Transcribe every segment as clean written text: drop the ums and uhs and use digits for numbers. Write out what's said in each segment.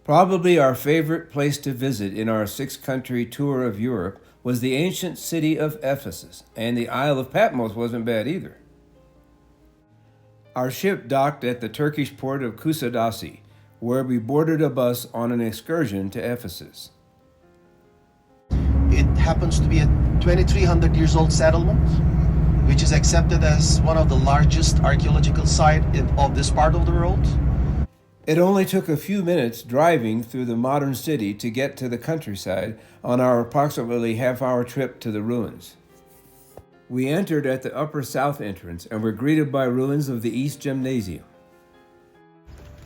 Probably our favorite place to visit in our 6-country tour of Europe was the ancient city of Ephesus, and the Isle of Patmos wasn't bad either. Our ship docked at the Turkish port of Kusadasi, where we boarded a bus on an excursion to Ephesus. It happens to be a 2,300 years old settlement, which is accepted as one of the largest archaeological sites of this part of the world. It only took a few minutes driving through the modern city to get to the countryside on our approximately half-hour trip to the ruins. We entered at the upper south entrance and were greeted by ruins of the East Gymnasium.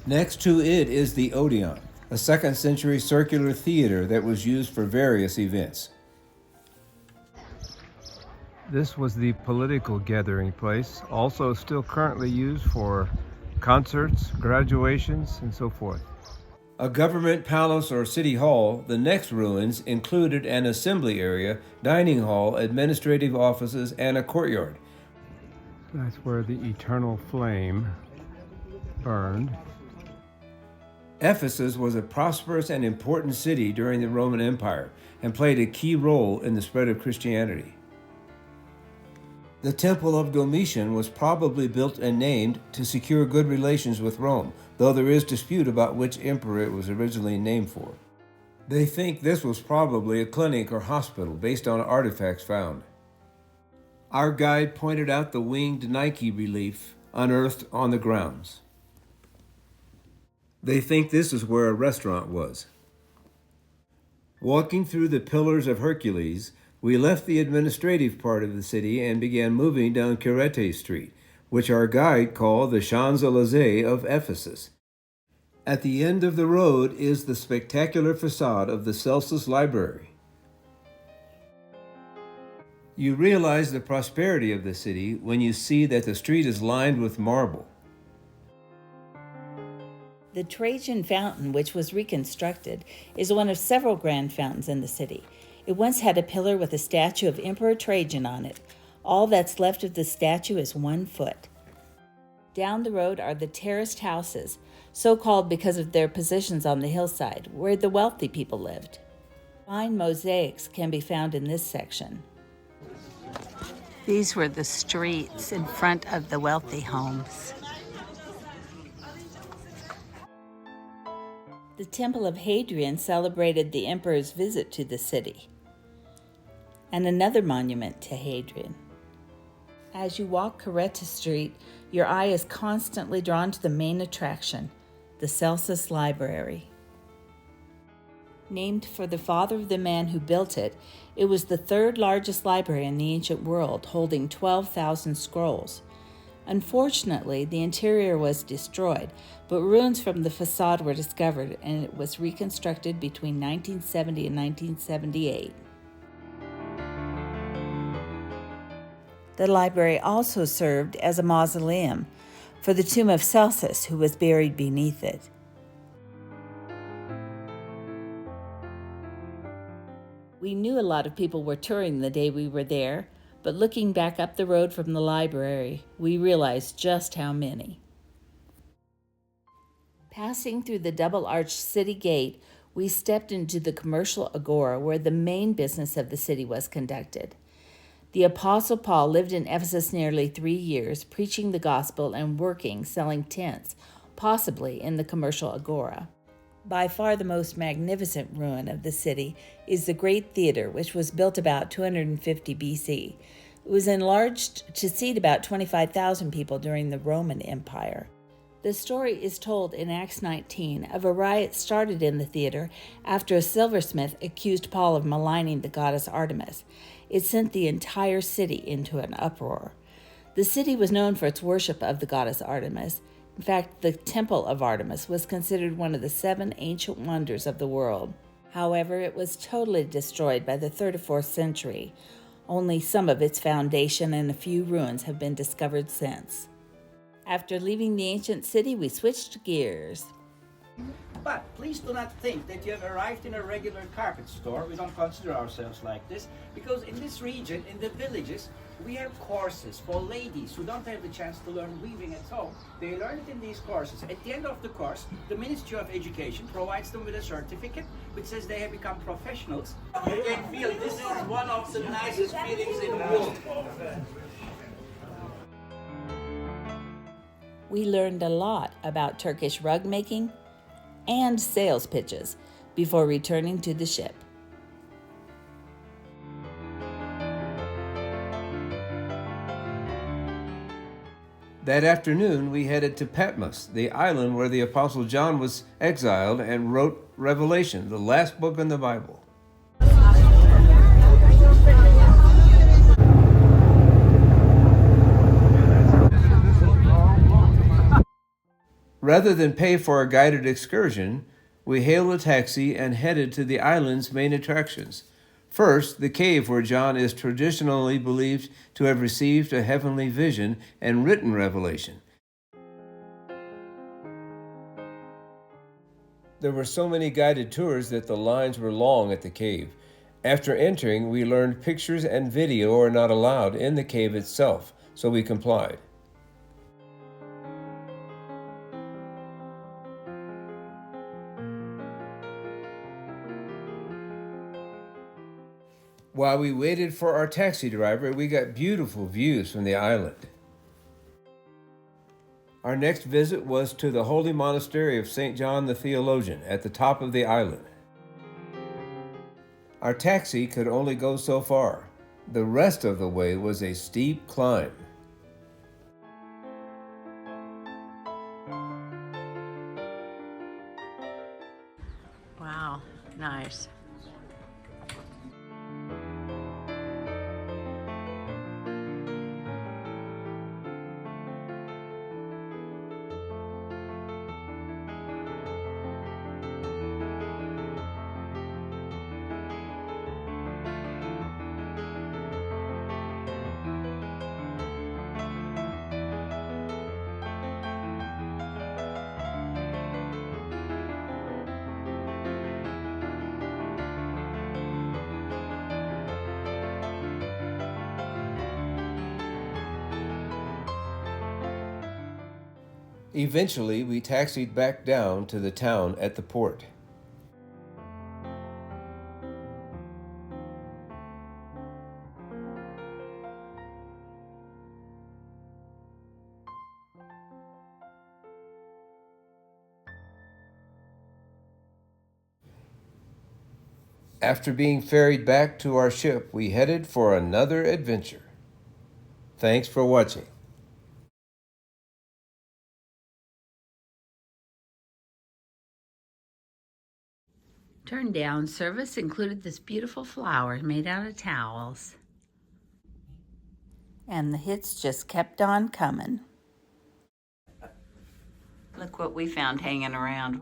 Next to it is the Odeon, a 2nd century circular theater that was used for various events. This was the political gathering place, also still currently used for concerts, graduations, and so forth. A government palace or city hall, the next ruins included an assembly area, dining hall, administrative offices, and a courtyard. That's where the eternal flame burned. Ephesus was a prosperous and important city during the Roman Empire and played a key role in the spread of Christianity. The Temple of Domitian was probably built and named to secure good relations with Rome, though there is dispute about which emperor it was originally named for. They think this was probably a clinic or hospital based on artifacts found. Our guide pointed out the winged Nike relief unearthed on the grounds. They think this is where a restaurant was. Walking through the Pillars of Hercules, we left the administrative part of the city and began moving down Kirete Street, which our guide called the Champs-Élysées of Ephesus. At the end of the road is the spectacular facade of the Celsus Library. You realize the prosperity of the city when you see that the street is lined with marble. The Trajan Fountain, which was reconstructed, is one of several grand fountains in the city. It once had a pillar with a statue of Emperor Trajan on it. All that's left of the statue is 1 foot. Down the road are the terraced houses, so called because of their positions on the hillside, where the wealthy people lived. Fine mosaics can be found in this section. These were the streets in front of the wealthy homes. The Temple of Hadrian celebrated the emperor's visit to the city, and another monument to Hadrian. As you walk Caretta Street, your eye is constantly drawn to the main attraction, the Celsus Library. Named for the father of the man who built it, it was the 3rd largest library in the ancient world, holding 12,000 scrolls. Unfortunately, the interior was destroyed, but ruins from the facade were discovered, and it was reconstructed between 1970 and 1978. The library also served as a mausoleum for the tomb of Celsus, who was buried beneath it. We knew a lot of people were touring the day we were there, but looking back up the road from the library, we realized just how many. Passing through the double-arched city gate, we stepped into the commercial agora where the main business of the city was conducted. The Apostle Paul lived in Ephesus nearly 3 years, preaching the gospel and working, selling tents, possibly in the commercial agora. By far the most magnificent ruin of the city is the Great Theater, which was built about 250 BC. It was enlarged to seat about 25,000 people during the Roman Empire. The story is told in Acts 19 of a riot started in the theater after a silversmith accused Paul of maligning the goddess Artemis. It sent the entire city into an uproar. The city was known for its worship of the goddess Artemis. In fact, the Temple of Artemis was considered one of the 7 ancient wonders of the world. However, it was totally destroyed by the 3rd or 4th century. Only some of its foundation and a few ruins have been discovered since. After leaving the ancient city, we switched gears. But please do not think that you have arrived in a regular carpet store. We don't consider ourselves like this, because in this region, in the villages, We have courses for ladies who don't have the chance to learn weaving at home. They learn it in these courses. At the end of the course, the Ministry of Education provides them with a certificate which says they have become professionals. You can feel this is one of the nicest feelings in the world. We learned a lot about Turkish rug making and sales pitches before returning to the ship. That afternoon, we headed to Patmos, the island where the Apostle John was exiled and wrote Revelation, the last book in the Bible. Rather than pay for a guided excursion, we hailed a taxi and headed to the island's main attractions. First, the cave where John is traditionally believed to have received a heavenly vision and written revelation. There were so many guided tours that the lines were long at the cave. After entering, we learned pictures and video are not allowed in the cave itself, so we complied. While we waited for our taxi driver, we got beautiful views from the island. Our next visit was to the holy monastery of St. John the Theologian at the top of the island. Our taxi could only go so far. The rest of the way was a steep climb. Wow, nice. Eventually, we taxied back down to the town at the port. After being ferried back to our ship, we headed for another adventure. Thanks for watching. Turn down service included this beautiful flower made out of towels. And the hits just kept on coming. Look what we found hanging around.